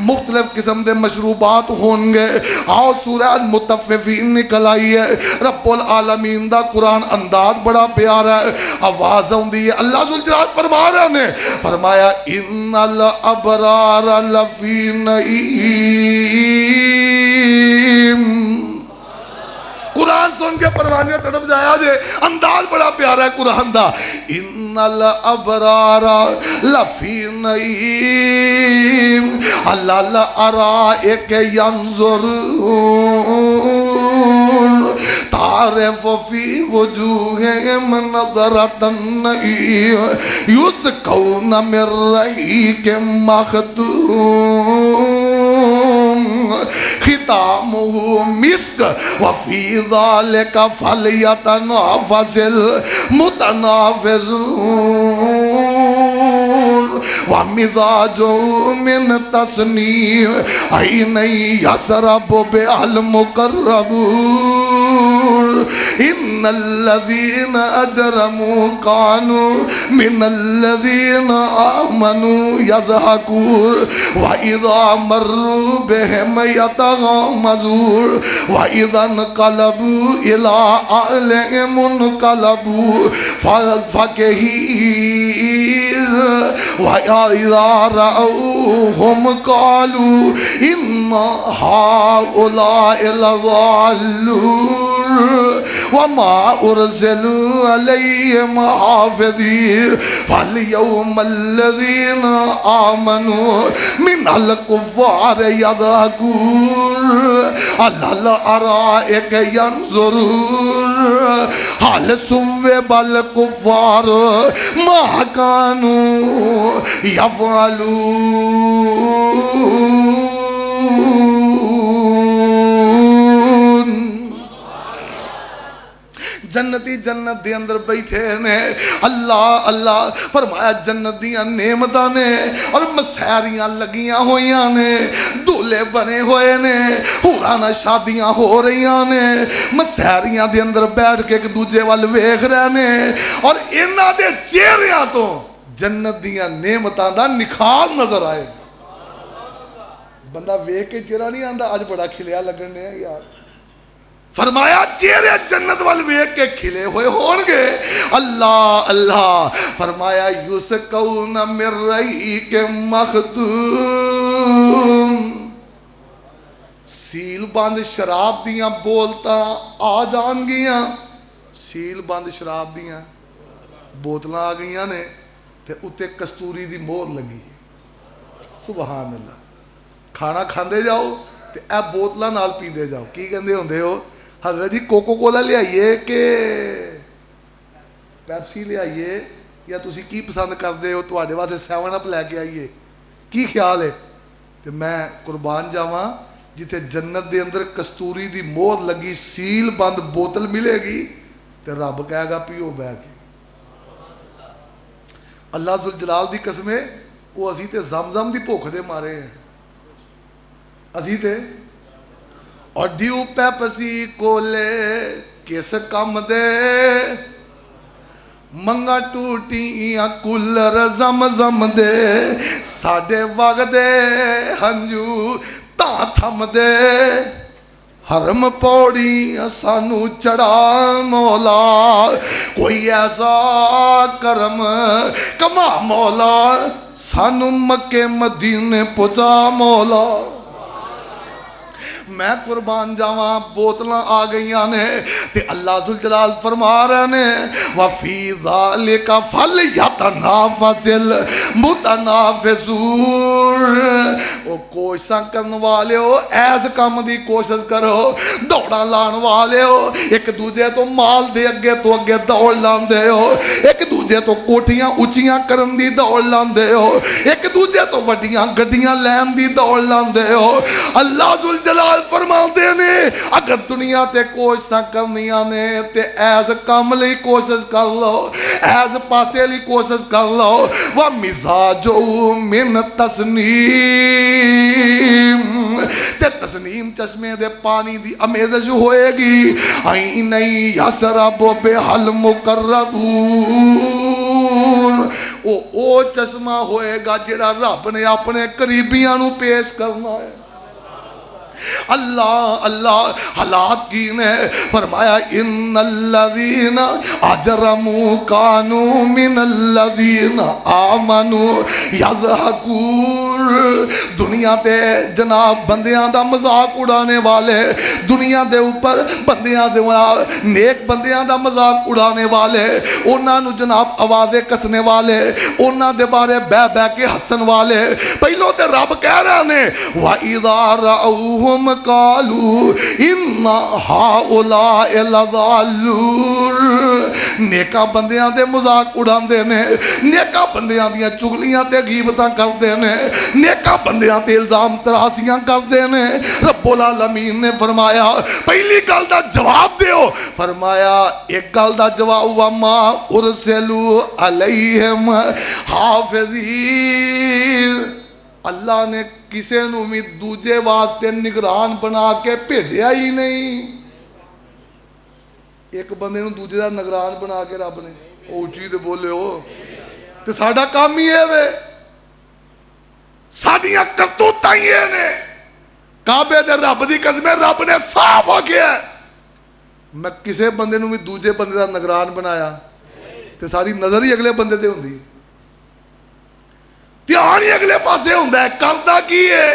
Speaker 1: مختلف قسم دے مشروبات ہون گے. آؤ سورہ المطففین نکل آئی ہے. رب العالمین دا قرآن انداز بڑا پیارا ہے، آواز ہوندی ہے. اللہ ذوالجلال فرما رہے نے فرمایا ان الابرار لفی نعیم. قرآن سن سن کے پروانیاں تڑپ جایا جے. انداز بڑا پیارا ہے قرآن دا. ان الابرار لفی نعیم علی الارائک ینظرون تعرف فی وجوہہم نظرۃ النعیم یسقون من رحیق مختوم ختامہ مسک وفی ذالک فلیتنافس المتنافسون ومزاج من تسنیم عین یسرب بها المقربون ان الذین اجرموا كانوا من الذین آمنوا یضحکون وَإِذَا مَرُّوا بِهِمْ يَتَغَامَزُونَ وَإِذَا انقلبوا إِلَىٰ أَهْلِهِمُ انقلبوا فَكِهِينَ وَإِذَا رَأَوْهُمْ قَالُوا إِنَّ هَٰؤُلَاءِ لَضَالُّونَ وَمَا أُرْسِلُوا عَلَيْهِمْ حَافِظِينَ فَالْيَوْمَ الَّذِينَ آمَنُوا من الکفار یضحکون علی الارائک ینظرون حال ثوب الکفار ما کانوا یفعلون. جنتی جنت دے اندر بیٹھے نے. اللہ اللہ فرمایا جنت دیاں نعمتاں نے اور مسحریاں لگیاں ہویاں نے, دولے بنے ہوئے نے, حوراں شادیاں ہو رہیاں نے, مسحریاں دے اندر بیٹھ کے ایک دوجے وال ویکھ رہے نے اور انہاں دے چہریاں تو جنت دیاں نعمتاں دا نکھار نظر آئے. بندہ ویکھ کے چہرہ نہیں آندا اج بڑا کھلیا لگن ہے یار. فرمایا چہرے جنت وال ویکھ کے کھلے ہوئے ہون گے. اللہ اللہ فرمایا یسقون من رحیق مختوم سیل بند شراب دیاں بولتاں آ جان گیاں. سیل بند شراب دیاں بوتلاں آ گئیاں نے تے اتے کستوری دی مہر لگی. سبحان اللہ. کھانا کھاندے جاؤ تے اے بوتلاں نال پیندے جاؤ. کی کہندے ہوندے ہو حضرت جی کوکو کولا لے آئیے کہ پیپسی لے آئیے یا تسی کی پسند کرتے ہو تواڈے واسطے 7 اپ لے کے آئیے کی خیال ہے. تے میں قربان جاواں جتے جنت دے اندر کستوری دی مہر لگی سیل بند بوتل ملے گی تے رب کہے گا پیو بہ کے. اللہ ذوالجلال دی قسم ہے وہ اسی تے زمزم دی بھوک دے مارے ہیں. اسی تے اور ڈیو پیپسی کولے کس کم دے منگا ٹوٹیاں کولر زمزم دے ساڈے وگ دے ہنجو تاں تھم دے حرم پوڑی سانو چڑھا مولا کوئی ایسا کرم کما مولا سانو مکے مدینے پہنچا مولا. میں قربان جاواں بوتلاں آ گئیاں نے تے اللہ ذوالجلال فرما رہے نے وفی ذالک فلیتنافس المتنافسون. او کوششاں کرن والے ہو ایس کام دی کوشش کرو, دوڑاں لان والے ہو ایک دوجے تو مال دے اگے تو اگے دوڑ لاندے ہو, ایک دوجے تو کوٹھیاں اونچیاں کرن دی دوڑ لاندے ہو, ایک دوجے تو وڈیاں گڈیاں لین دی دوڑ لاندے ہو. اللہ ذوالجلال فرماندے نے اگر دنیا تے کوششاں کرنیاں نے تے ایز کام لئی کوشش کر لو, ایز پاسے لئی کوشش کر لو. وَمِزَاجُهُ مِن تَسْنِيمٍ تے تسنیم چشمے دے پانی دی امیزش ہوئے گی. عَيْنٍ يَشْرَبُ بِهَا الْمُقَرَّبُونَ او چشمہ ہوئے گا جڑا رب نے اپنے قریبیاں نو پیش کرنا ہے. اللہ اللہ حالات کی نے فرمایا ان الذین اجرموا کانوا من الذین آمنوا یضحکون. دنیا تے جناب بندیاں دا مذاق اڑانے والے، دنیا دے اوپر بندیاں دے نیک بندیاں دا مذاق اڑانے والے، انہاں نو جناب آوازیں کسنے والے، انہاں دے بارے بہ بہ کے ہسن والے، پہلو تے رب کہہ رہے نے وَإِذَا رَأَوْهُمْ قَالُوا إِنَّ هَؤُلَاءِ لَضَالُّونَ۔ نیکا بندیاں دے مذاق اڑاندے نے، نیکا بندیاں دیاں چغلیاں تے غیبتاں کردے نے، نیکا بندیاں تے الزام تراشیاں کردے نے۔ رب العالمین نے فرمایا پہلی گل دا جواب دیو، فرمایا ایک گل دا جواب وَمَا أُرْسِلُوا عَلَيْهِمْ حَافِظِينَ، اللہ نے کسے نو بھی دوجے واسطے نگران بنا کے بھیجیا ہی نہیں۔ ایک بندے نو دوجے دا نگران بنا کے رب نے، اونچی تے بولے ہو تے ساڈا کام ہی ہے وے، ساڈیاں کرتوتاں ہی نے۔ کعبے دے رب دی قسم رب نے صاف آکھیا ہے میں کسے بندے نو بھی دوجے بندے دا نگران بنایا تے ساری نظر ہی اگلے بندے تے ہوندی، دھیان ہی اگلے پاسے ہوندا ہے۔ کردا کی ہے،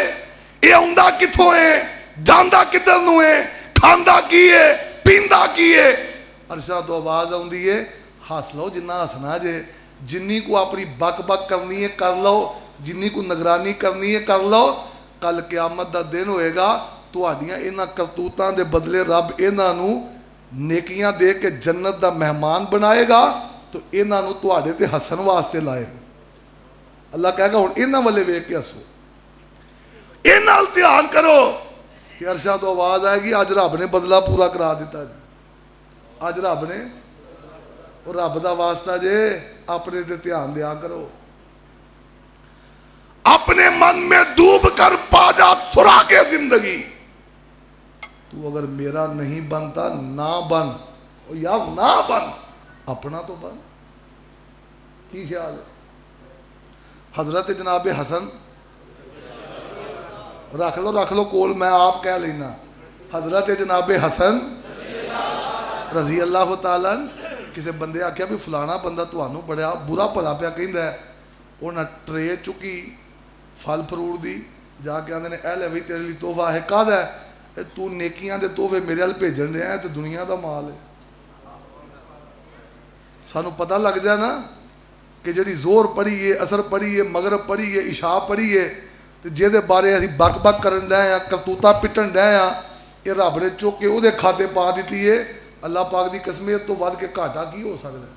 Speaker 1: اے ہوندا کتھوں ہے، جاندا کدھر نو ہے، کھاندا کی ہے، پیندا کی ہے۔ عرشاں تو آواز آوندی ہے ہس لو جنہ ہسنا جے، جنی کو اپنی بک بک کرنی ہے کر لو، جنی کو نگرانی کرنی ہے کر لو۔ کل قیامت دا دن ہوئے گا تہاڈیاں انہاں کرتوتاں دے بدلے رب انہاں نو نیکیاں دے کے جنت دا مہمان بنائے گا تو انہاں نو تہاڈے تے ہسن واسطے لائے گا۔ اللہ کہے گا ہن انہاں والے ویکھ کے ہسو، انہاں نال دھیان کرو۔ کہ عرشاں تو آواز آئے گی اج رب نے بدلہ پورا کرا دیتا جی، اج رب نے، اور رب دا واسطہ جے اپنے تے دھیان دیا کرو۔ اپنے من میں ڈوب کر پا جا سراغ زندگی، تو اگر میرا نہیں بنتا نہ بن، یا نہ بن، اپنا تو بن۔ کی خیال ہے؟ حضرت جناب حسن رکھ لو کول، میں آپ کہہ لینا، حضرت جناب حسن رضی اللہ تعالیٰ کسی بندے آکھیا بھی فلانا بندہ تانوں بڑا برا بھلا پیا کہندا ہے، انہاں ٹرے چکی پھل فروٹ دی، جا کے آندے نے اے لے وی تیرے لیے تحفہ ہے، کہدا ہے تو نیکیاں دے تحفے میرے ال بھیجن رہا ہے تے دنیا دا مال ہے۔ سانو پتہ لگ جائے نا کہ جڑی زور پڑھی ہے، اثر پڑھی ہے، مغرب پڑھی ہے، عشاء پڑھی ہے تے جے دے بارے اسی بک بک کرن ڈے ہاں، کرتوتا پٹن ڈے ہاں، یہ رب نے چوک کے او دے کھاتے پا دیتی ہے۔ اللہ پاک دی قسم تو ود کے گھاٹا کی ہو سکتا ہے،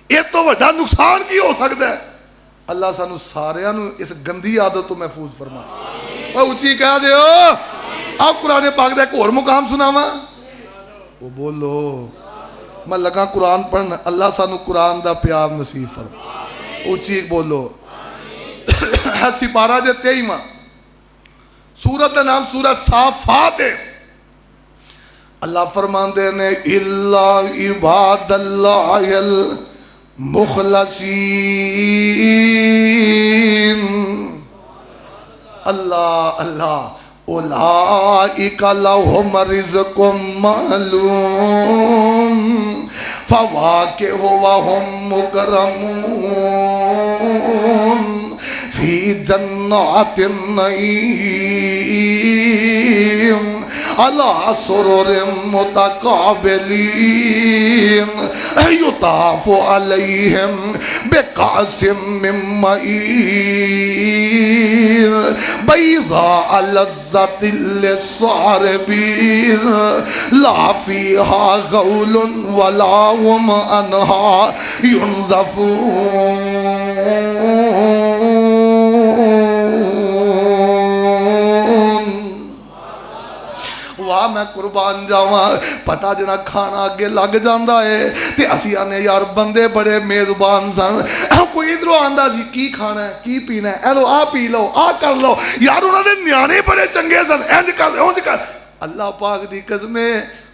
Speaker 1: یہ تو وڈا نقصان کی ہو سکتا ہے۔ اللہ سانو ساریاں نو اس گندی عادت تو محفوظ فرمائے۔ اوہ اچھی کہہ دیو، آپ قرآن پاک دا ایک اور مقام سناواں، وہ بولو میں لگا قرآن پڑھنا، اللہ سانو قرآن دا پیار نصیب فرمائے، اچھی بولو۔ سپارہ جے 23واں سورت دا نام سورہ صافات ہے۔ اللہ فرماندے نے اِلَّا عِبَادَ اللَّهِ الْمُخْلَصِينَ، اللہ اللہ اولئک لہم رزق معلوم فواکہ وہم مکرمون فی جنات النعیم علی سرر متقابلین یطاف علیہم بکأس من معین بیضاء لذۃ للشاربین لا فیہا غول ولا هم عنہا ينزفون۔ واہ میں قربان جاواں، پتہ جنا کھانا اگے لگ جاندا ہے تے اسی آنے یار بندے بڑے میزبان سن، کوئی ادھروں آندا سی کی کھانا ہے کی پینا ہے، اے لو آ پی لو آ کر لو، یار انہاں دے نیانے بڑے چنگے سن، انج کر اونج کر۔ اللہ پاک دی قسم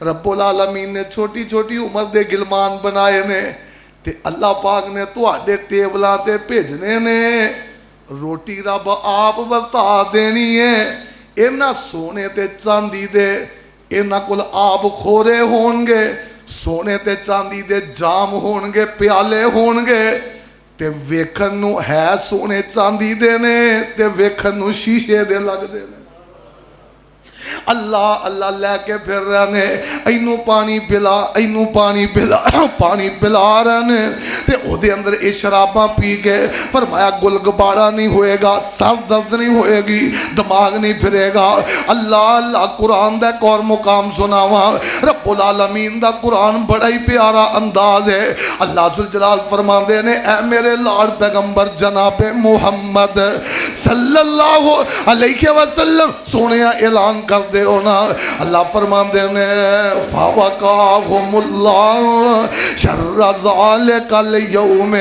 Speaker 1: رب العالمین نے چھوٹی چھوٹی عمر دے گلمان بنائے نے تے اللہ پاک نے تواڈے ٹیبلاں تے بھیجنے نے، روٹی رب آپ ورتا دینی ہے۔ اینا سونے تے چاندی دے اینا کل آپ خورے ہون گے، سونے تے چاندی دے جام ہون گے، پیالے ہون گے تے ویکھن نو ہے سونے چاندی دے نے تے ویکھن نو شیشے دے لگ دے نے اللہ اللہ لے کے پھر رہنے اینو پانی پلا اینو پانی پلا پانی پلا رہنے تے او دے اندر اے شراباں پی گئے فرمایا گل گبارہ نہیں ہوئے گا سر درد نہیں ہوئے گی دماغ نہیں پھرے گا اللہ اللہ قرآن دا ایک اور مقام سناواں رب العالمین دا قرآن بڑا ہی پیارا انداز ہے اللہ ذوالجلال فرماندے نے اے میرے لاڈ پیغمبر جناب محمد صلی اللہ علیہ وسلم سونے اعلان کر دے ہونا اللہ فرماندے نے فَوَقَاهُمُ اللَّهُ شَرَّ ذَلِكَ الْيَوْمِ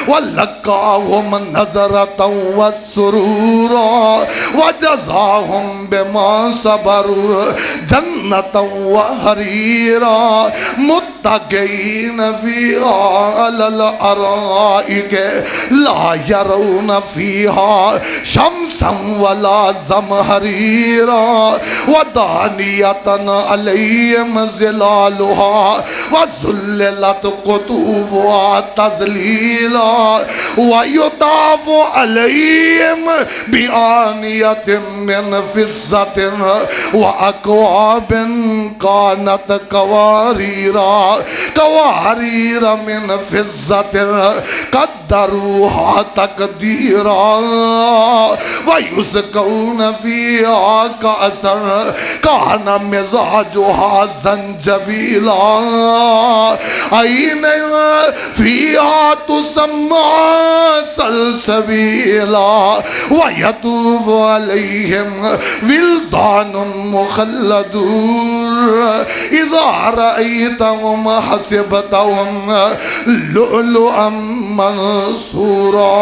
Speaker 1: وَلَقَّاهُمْ نَظْرَةً وَسُرُورًا وَجَزَاهُمْ بِمَا صَبَرُوا جَنَّةً وَحَرِيرًا مُتَّكِئِينَ فِيهَا عَلَى الْأَرَائِكِ لَا يَرَوْنَ فِيهَا شَمْسًا وَلَا زَمْهَرِيرًا ودانية عليهم ظلالها وذللت قطوفها تذليلا ويطاف عليهم بآنية من فضة وأكواب كانت قوارير من فضة قدروها تقديرا ويسقون فيها كأسا كان مزاجها زنجبيلا عين فيها تسمى سلسبيلا ويطوف عليهم ولدان مخلدون إذا رأيتهم حسبتهم لؤلؤا منصورا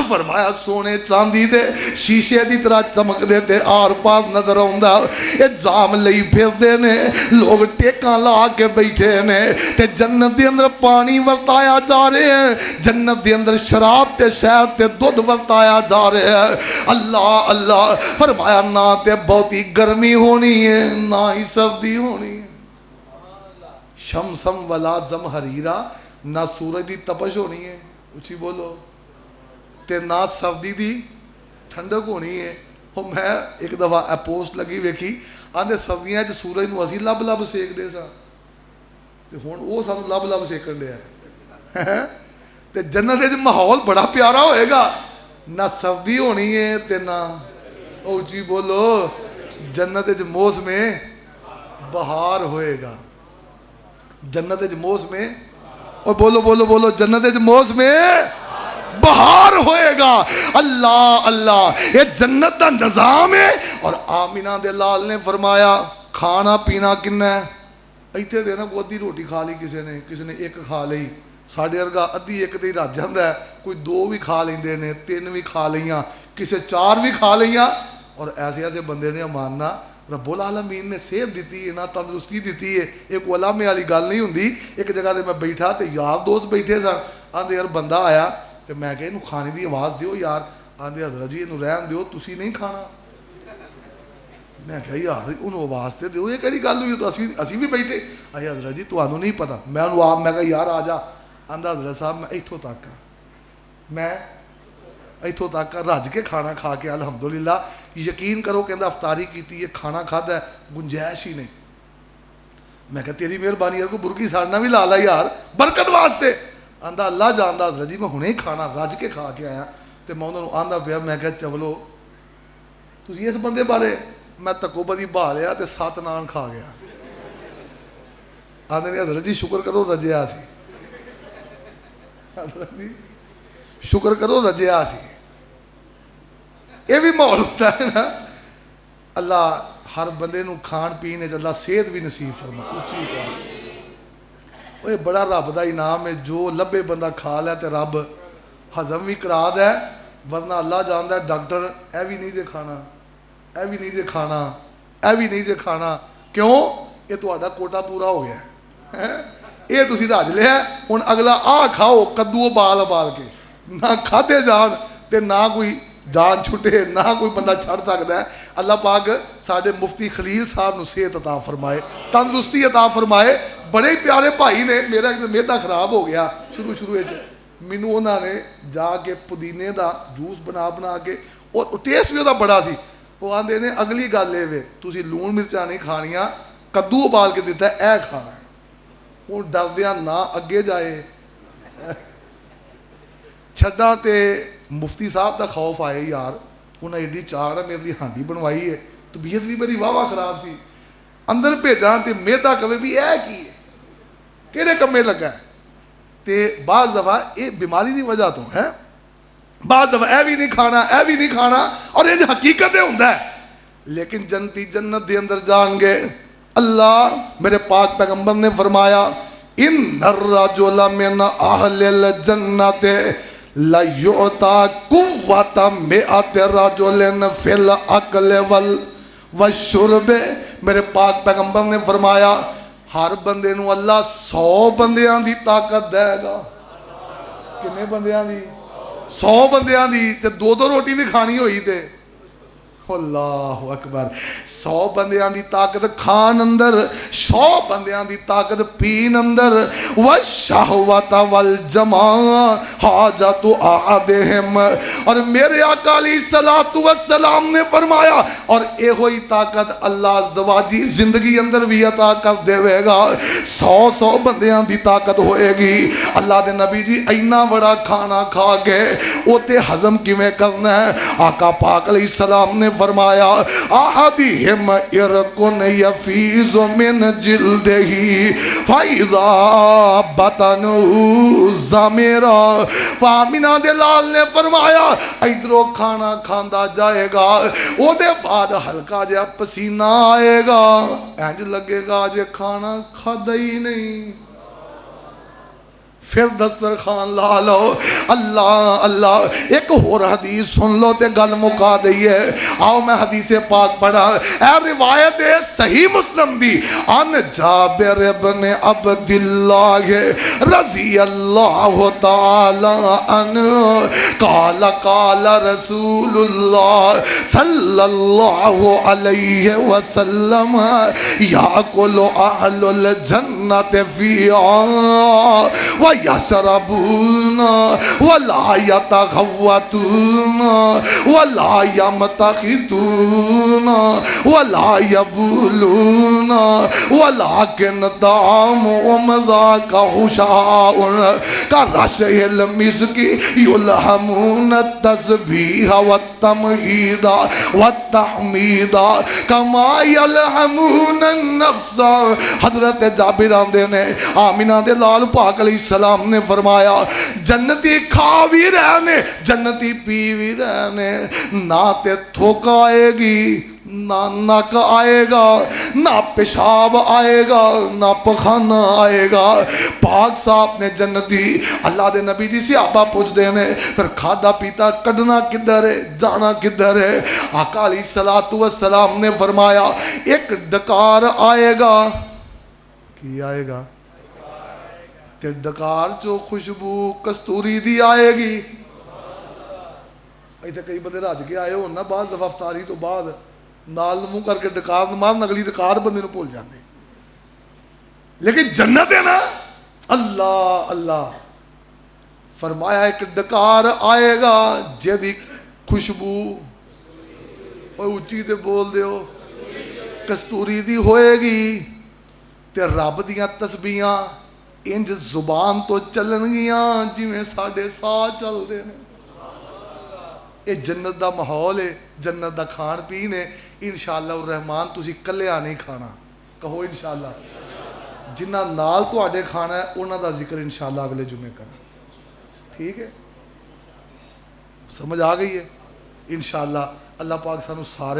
Speaker 1: فرمایا سونے چاندی دے شیشے دی طرح چمک دے تے آر پاس نظر آؤندا اے جام لئی پھر دے نے لوگ ٹیکاں لا کے بیٹھے نے تے جنت دے اندر پانی ورتایا جا رہے ہیں جنت دے اندر شراب تے شہد تے دودھ ورتایا جا رہے ہیں اللہ اللہ فرمایا نہ تے بہتی گرمی ہونی ہے نہ ہی سردی ہونی ہے شمسم ولا زمہریرا نہ سورج دی تپش ہونی ہے اچھی بولو تے نہ سردی دی ٹھنڈک ہونی ہے وہ میں ایک دفعہ پوسٹ لگی ویکھی آندے سردیاں چ سورج نو اسی لب لب سیک دے سا تے ہن او سانو لب لب سیکن دیا تے جنت وچ ماحول بڑا پیارا ہوئے گا نہ سردی ہونی ہے تے نہ اونچی بولو جنت وچ موسم بہار ہوئے گا جنت وچ موسم اور بولو بولو بولو جنت وچ موسم بہار ہوئے گا اللہ اللہ یہ جنت دا نظام ہے اور آمینہ دے لال نے فرمایا کھانا پینا کننا ہے ایتھے دے نا کو ادھی روٹی کھا لی کسی نے ایک کھا لی ساڑھے ارگا ادھی ایک تے رج جاندا ہے کوئی دو بھی کھا لیندے نے تین بھی کھا لیاں کسے چار بھی کھا لیاں اور ایسے ایسے بندے نے ماننا رب العالمین نے صحت دیتی ہے نا تندرستی دیتی ہے ایک علامے والی گل نہیں ہوندی ایک جگہ تے میں بیٹھا تے یار دوست بیٹھے سن آندے یار بندہ آیا تے میں کہا انہوں کھانے دی آواز دیو یار آندے حضرت جی انہوں رہن دیو تسی نہیں کھانا میں کہا یار انہوں آواز تے دیو یہ کہڑی گل ہوئی تو اسی بھی بیٹھے آئی حضرت جی تو انہوں نہیں پتا میں انہوں آپ میں کہا یار آجا آندہ حضرت صاحب میں ایتھوں تک میں ایتھوں تک رج کے کھانا کھا کے الحمدللہ یقین کرو کہ افطاری کیتی ہے کھانا کھادا ہے گنجائش ہی نہیں میں کہا تیری مہربانی یار کو برکی ساڑنا بھی لالا یار برکت واسطے آندہ اللہ جاندہ حضرت جی میں ہنے ہی کھانا رج کے کھا کے آیا تے میں انہوں آندہ پیا میں کہا چولو تسی اس بندے بارے میں تکو بدی بھا لیا تے 7 نان کھا گیا آندے نے حضرت جی شکر کرو رجیا سی حضرت جی شکر کرو رجیا سی یہ بھی ماحول ہوتا ہے نا اللہ ہر بندے نو کھان پینے اللہ صحت بھی نصیب فرما اچھی بات وہ بڑا رب دا انعام ہے جو لبے بندہ کھا لے تے رب ہضم بھی کرا دے ورنہ اللہ جاندا ہے ڈاکٹر اے بھی نہیں جے کھانا اے بھی نہیں جے کھانا اے بھی نہیں جے کھانا کیوں یہ تہاڈا کوٹا پورا ہو گیا یہ تسی رج لیا ہن اگلا آ کھاؤ کدو ابال ابال کے نہ کھادے جان تے نہ کوئی جان چھٹے نہ کوئی بندہ چھڑ سکتا ہے. اللہ پاک ساڈے مفتی خلیل صاحب نو صحت عطا فرمائے, تندرستی عطا فرمائے. بڑے پیارے بھائی نے. میرا ایک میدا خراب ہو گیا شروع مینوں انہوں نے جا کے پودینے دا جوس بنا کے, اور ٹیسٹ بھی وہ بڑا سی. وہ آدھے نے اگلی گل یہ تسی لون مرچاں نہیں کھانیاں, کدو ابال کے دیتا ہے, اے کھانا. وہ ڈردیاں نہ اگے جائے چھڈا تے مفتی صاحب دا خوف آئے یار, انہیں ایڈی چاڑ میرے لیے ہانڈی بنوائی ہے, طبیعت بھی میری واہ خراب سی, اندر بھیجاں تے میدا کہے بھی اے کی ہے کہڑے کمے لگا ہے. تے بعض دفعہ یہ بیماری دی وجہ تو ہے, بعض دفعہ اے بھی نہیں کھانا اے بھی نہیں کھانا, اور یہ حقیقت ہوتا ہے. لیکن جنتی جنت دے اندر جان گے. اللہ میرے پاک پیغمبر نے فرمایا ان الرجل من اہل الجنت لا یعطا قوت مئات رجل فی الاکل والشرب. میرے پاک پیغمبر نے فرمایا ہر بندے نو اللہ 100 بندیاں دی طاقت دے گا. کنے بندیاں دی؟ 100 بندیاں دی. تے 2 روٹی بھی کھانی ہوئی تے اللہ اکبر. 100 بندیاں دی طاقت کھان اندر, 100 بندیاں دی طاقت پین اندر. والشہوۃ والجماع حاجت احدہم. اور میرے آقا علیہ الصلوۃ والسلام نے فرمایا اور اے ہوئی طاقت اللہ ازدواجی زندگی اندر بھی عطا کر دے گا. 100 بندیاں دی طاقت ہوئے گی. اللہ دے نبی جی اینا بڑا کھانا کھا کے اوتے ہضم کیویں کرنا ہے. آقا پاک علیہ السلام نے فرمایا احدہم ارقن یفیض من جلدہ فاذا بطنہ ضمیرا. آمینہ دے لال نے فرمایا ادھروں کھانا کھاندا جائے گا, او دے بعد ہلکا جہا پسینہ آئے گا, انج لگے گا جے کھانا کھادا ہی نہیں. پھر دسترخوان لا لو. اللہ اللہ. ایک اور حدیث سن لو تے گل مکا دئیے. آؤ میں حدیث پاک پڑھا. اے روایت صحیح مسلم دی ان جابر ابن عبداللہ رضی اللہ تعالی عنہ قال قال رسول اللہ صلی اللہ علیہ وسلم یاکل اہل الجنت فیہا یشربون ولا یتغوطون ولا یمتخطون ولا یبولون ولکن طعامهم ذاک حشاء کرشح المسک یلہمون التسبیح والتمہید والتحمید کما یلہمون النفس. حضرت جابر آندے نے آمینہ دے لال پاک علیہ السلام نے فرمایا جنتی کھا بھی رہنے جنتی پی بھی رہنے, نہ تے تھوک آئے گی نہ نک آئے گا نہ پیشاب آئے گا نہ پخانہ آئے گا. پاک صاحب نے جنتی اللہ دے نبی جی صحابہ پوچھ دینے پھر کھادا پیتا کڈنا کدھر ہے جانا کدھر ہے. آقا علیہ الصلوۃ والسلام نے فرمایا ایک ڈکار آئے گا. کی آئے گا؟ تے ڈکار چو خوشبو کستوری دی آئے گی. ایتھے کئی بندے رج کے آئے ہونا بعض دفعہ افطاری تو بعد نال منہ کر کے ڈکار مارن اگلی ڈکار بندے نو بھول جاندے. لیکن جنت ہے نا. اللہ اللہ فرمایا ایک ڈکار آئے گا جدی خوشبو اوہ اچھی تے بول دیو کستوری دی ہوئے گی. تے رب دیاں تسبیحاں انج زبان تو چلن گیاں جی میں ساڑھے سا چل دے نے. یہ جنت دا ماحول ہے, جنت دا کھان پین ہے. انشاءاللہ الرحمن تسی کلیاں نہیں کھانا. کہو انشاءاللہ. جنہ نال تو آڈے کھانا ہے انہاں دا ذکر انشاءاللہ اگلے جمعے کرنا. ٹھیک ہے, سمجھ آ گئی ہے انشاءاللہ. اللہ پاک سانو سارے